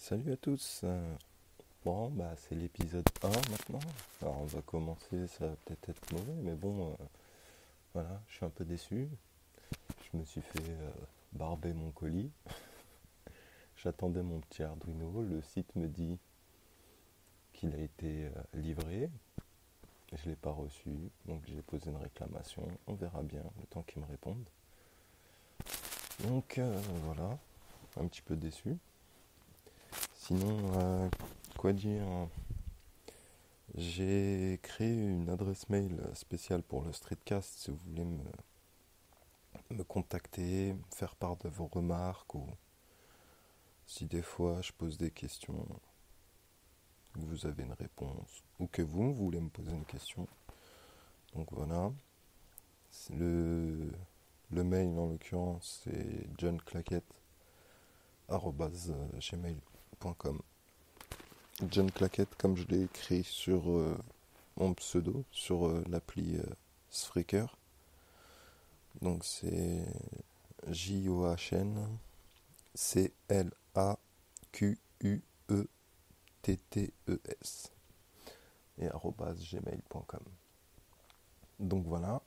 Salut à tous. Bon, c'est l'épisode 1 maintenant. Alors on va commencer, ça va peut-être être mauvais, mais bon, voilà, je suis un peu déçu. Je me suis fait barber mon colis. J'attendais mon petit Arduino. Le site me dit qu'il a été livré. Je ne l'ai pas reçu, donc j'ai posé une réclamation. On verra bien le temps qu'ils me répondent. Donc voilà, un petit peu déçu. Sinon, quoi dire? J'ai créé une adresse mail spéciale pour le streetcast si vous voulez me contacter, faire part de vos remarques ou si des fois je pose des questions, que vous avez une réponse ou que vous voulez me poser une question. Donc voilà. Le mail en l'occurrence c'est johnclaquette@gmail.com. John Claquette comme je l'ai écrit sur mon pseudo, sur l'appli Spreaker. Donc c'est JOHN CLAQUETTES et @gmail.com. Donc voilà.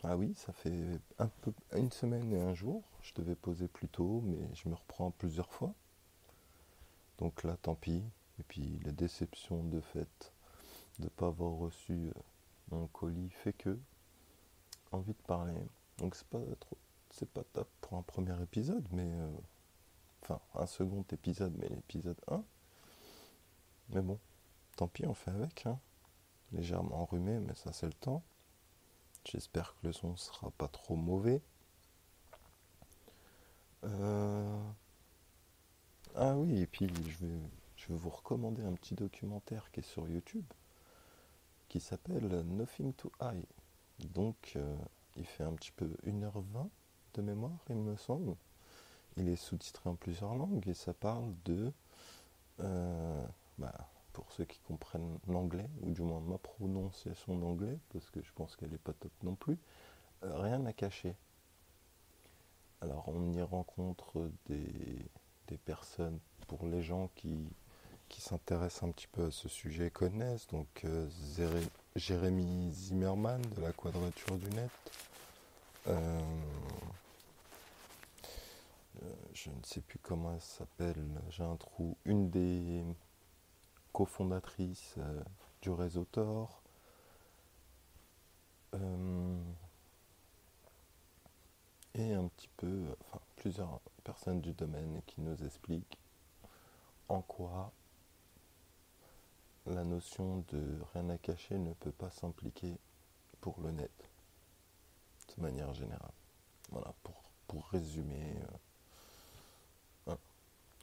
Ah oui, ça fait un peu une semaine et un jour. Je devais poser plus tôt, mais je me reprends plusieurs fois. Donc là, tant pis. Et puis la déception de fait de ne pas avoir reçu mon colis fait que envie de parler. Donc c'est pas top pour un premier épisode, mais enfin un second épisode, mais l'épisode 1. Mais bon, tant pis, on fait avec. Hein. Légèrement enrhumé, mais ça c'est le temps. J'espère que le son sera pas trop mauvais. Ah oui, et puis je vais vous recommander un petit documentaire qui est sur YouTube qui s'appelle Nothing to Hide. Donc il fait un petit peu 1h20 de mémoire, il me semble. Il est sous-titré en plusieurs langues et ça parle de, euh, bah, pour ceux qui comprennent l'anglais, ou du moins ma prononciation d'anglais, parce que je pense qu'elle n'est pas top non plus, rien à cacher. Alors on y rencontre des personnes, pour les gens qui s'intéressent un petit peu à ce sujet et connaissent, donc Jérémy Zimmerman de la Quadrature du Net, euh, je ne sais plus comment elle s'appelle, j'ai un trou, une des cofondatrices du réseau Tor, et un petit peu, enfin plusieurs personnes du domaine qui nous expliquent en quoi la notion de rien à cacher ne peut pas s'impliquer pour le net, de manière générale. Voilà, pour résumer. Voilà.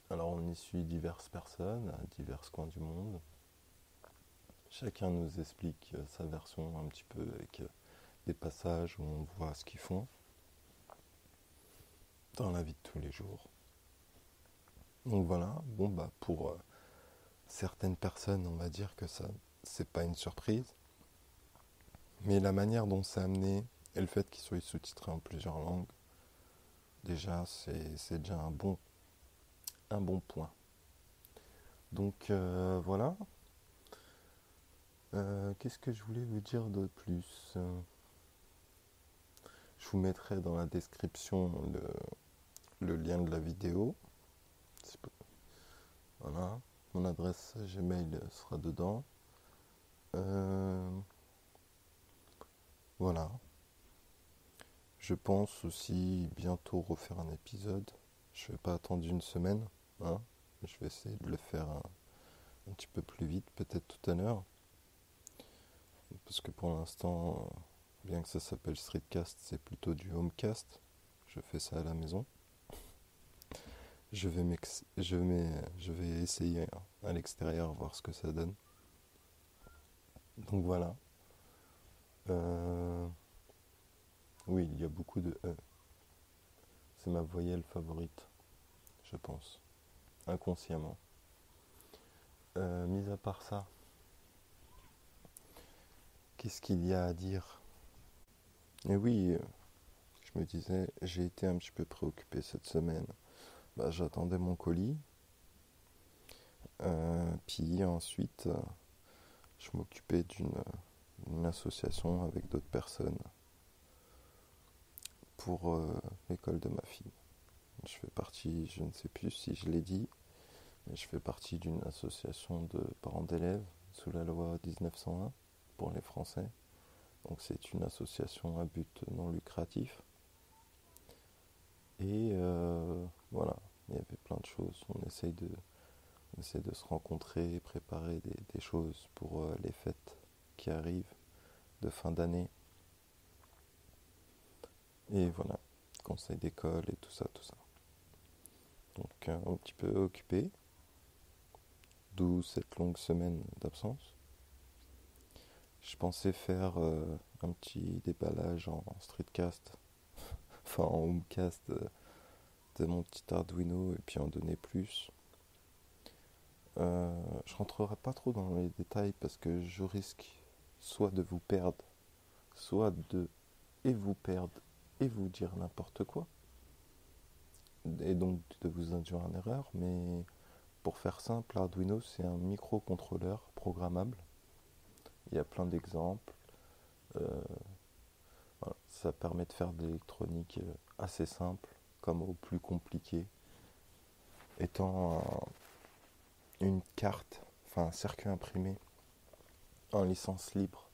Alors on y suit diverses personnes à divers coins du monde. Chacun nous explique sa version un petit peu avec des passages où on voit ce qu'ils font dans la vie de tous les jours. Donc voilà, bon pour certaines personnes on va dire que ça c'est pas une surprise, mais la manière dont c'est amené et le fait qu'il soit sous-titré en plusieurs langues, déjà c'est déjà un bon point. Donc voilà. Qu'est-ce que je voulais vous dire de plus? Je vous mettrai dans la description le lien de la vidéo. Voilà. Mon adresse Gmail sera dedans. Voilà. Je pense aussi bientôt refaire un épisode. Je vais pas attendre une semaine. Hein. Je vais essayer de le faire un petit peu plus vite, peut-être tout à l'heure. Parce que pour l'instant, bien que ça s'appelle Streetcast, c'est plutôt du Homecast. Je fais ça à la maison. Je vais essayer à l'extérieur, voir ce que ça donne. Donc voilà. Oui, il y a beaucoup de E. C'est ma voyelle favorite, je pense. Inconsciemment. Mis à part ça, qu'est-ce qu'il y a à dire? Et oui, je me disais, j'ai été un petit peu préoccupé cette semaine j'attendais mon colis. Puis ensuite, je m'occupais d'une association avec d'autres personnes pour l'école de ma fille. Je fais partie, je ne sais plus si je l'ai dit, mais je fais partie d'une association de parents d'élèves sous la loi 1901 pour les Français. Donc c'est une association à but non lucratif. Et voilà, il y avait plein de choses. On essaie de se rencontrer, préparer des choses pour les fêtes qui arrivent de fin d'année. Et voilà, conseil d'école et tout ça, tout ça. Donc un petit peu occupé, d'où cette longue semaine d'absence. Je pensais faire un petit déballage en streetcast, enfin en homecast de mon petit Arduino et puis en donner plus. Je rentrerai pas trop dans les détails parce que je risque soit de vous perdre, soit de et vous perdre et vous dire n'importe quoi, et donc de vous induire en erreur. Mais pour faire simple, Arduino c'est un microcontrôleur programmable. Il y a plein d'exemples. Voilà. Ça permet de faire de l'électronique assez simple comme au plus compliqué, étant une carte, enfin un circuit imprimé en licence libre.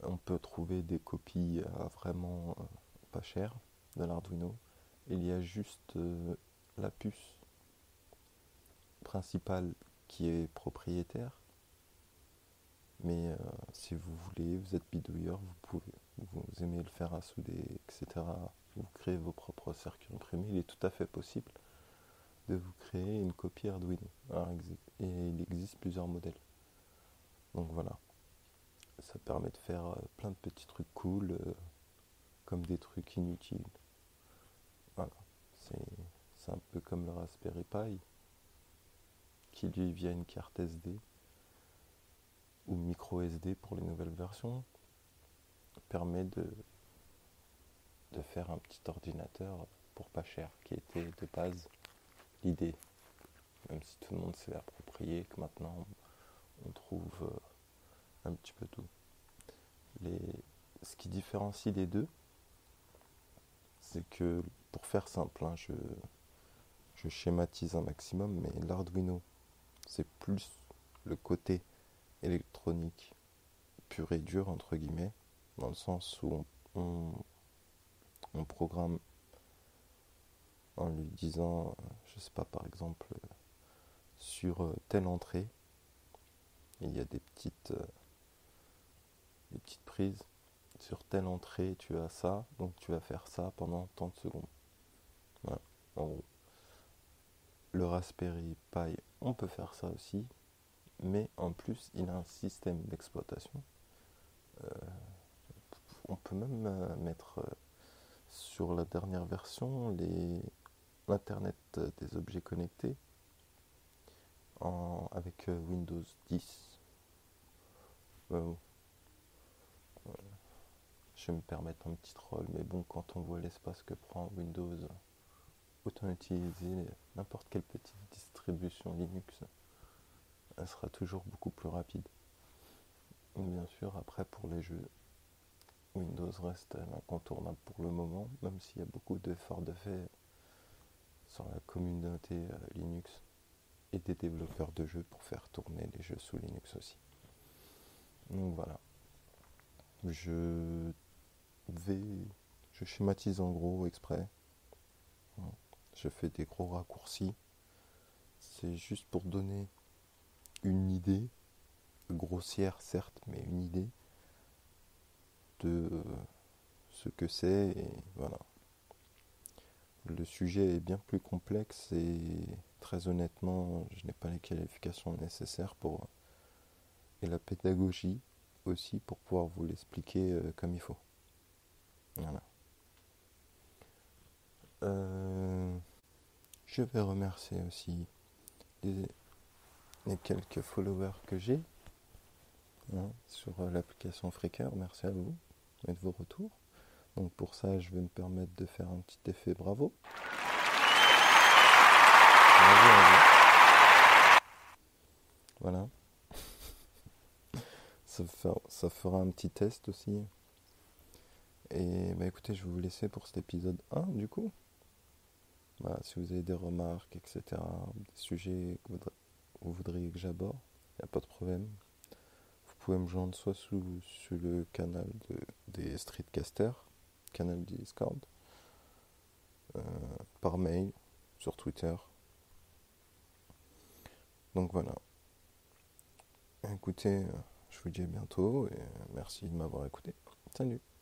On peut trouver des copies à vraiment pas cher de l'Arduino. Il y a juste la puce principale qui est propriétaire. Mais si vous voulez, vous êtes bidouilleur, vous pouvez, vous aimez le faire à souder, etc. Vous créez vos propres circuits imprimés. Il est tout à fait possible de vous créer une copie Arduino. Et il existe plusieurs modèles. Donc voilà. Ça permet de faire plein de petits trucs cool, comme des trucs inutiles. Voilà. C'est un peu comme le Raspberry Pi, qui lui via une carte SD, ou micro SD pour les nouvelles versions, permet de faire un petit ordinateur pour pas cher, qui était de base l'idée. Même si tout le monde s'est approprié, que maintenant on trouve un petit peu tout. Ce qui différencie les deux, c'est que, pour faire simple, hein, je schématise un maximum, mais l'Arduino, c'est plus le côté électronique pur et dur, entre guillemets, dans le sens où on programme en lui disant, je sais pas, par exemple, sur telle entrée, il y a des petites prises. Sur telle entrée, tu as ça, donc tu vas faire ça pendant tant de secondes. Voilà, en gros. Le Raspberry Pi, on peut faire ça aussi, mais en plus, il a un système d'exploitation. On peut même mettre sur la dernière version l'Internet des objets connectés avec Windows 10. Je vais me permettre un petit troll, mais bon, quand on voit l'espace que prend Windows, autant utiliser n'importe quelle petite distribution Linux. Elle sera toujours beaucoup plus rapide. Bien sûr, après pour les jeux, Windows reste l'incontournable pour le moment, même s'il y a beaucoup d'efforts de fait sur la communauté Linux et des développeurs de jeux pour faire tourner les jeux sous Linux aussi. Donc voilà. Je schématise en gros exprès. Je fais des gros raccourcis. C'est juste pour donner une idée, grossière certes, mais une idée de ce que c'est, et voilà. Le sujet est bien plus complexe et très honnêtement, je n'ai pas les qualifications nécessaires et la pédagogie aussi pour pouvoir vous l'expliquer comme il faut. Voilà. Je vais remercier aussi les quelques followers que j'ai sur l'application Flickr. Merci à vous et de vos retours. Donc pour ça, je vais me permettre de faire un petit effet bravo. ça fera un petit test aussi. Et bah écoutez, je vais vous laisser pour cet épisode 1 du coup. Voilà, si vous avez des remarques, etc., des sujets que vous voudriez que j'aborde, il n'y a pas de problème. Vous pouvez me joindre soit sur le canal des Streetcasters, canal du Discord, euh, par mail, sur Twitter. Donc voilà. Écoutez, je vous dis à bientôt et merci de m'avoir écouté. Salut!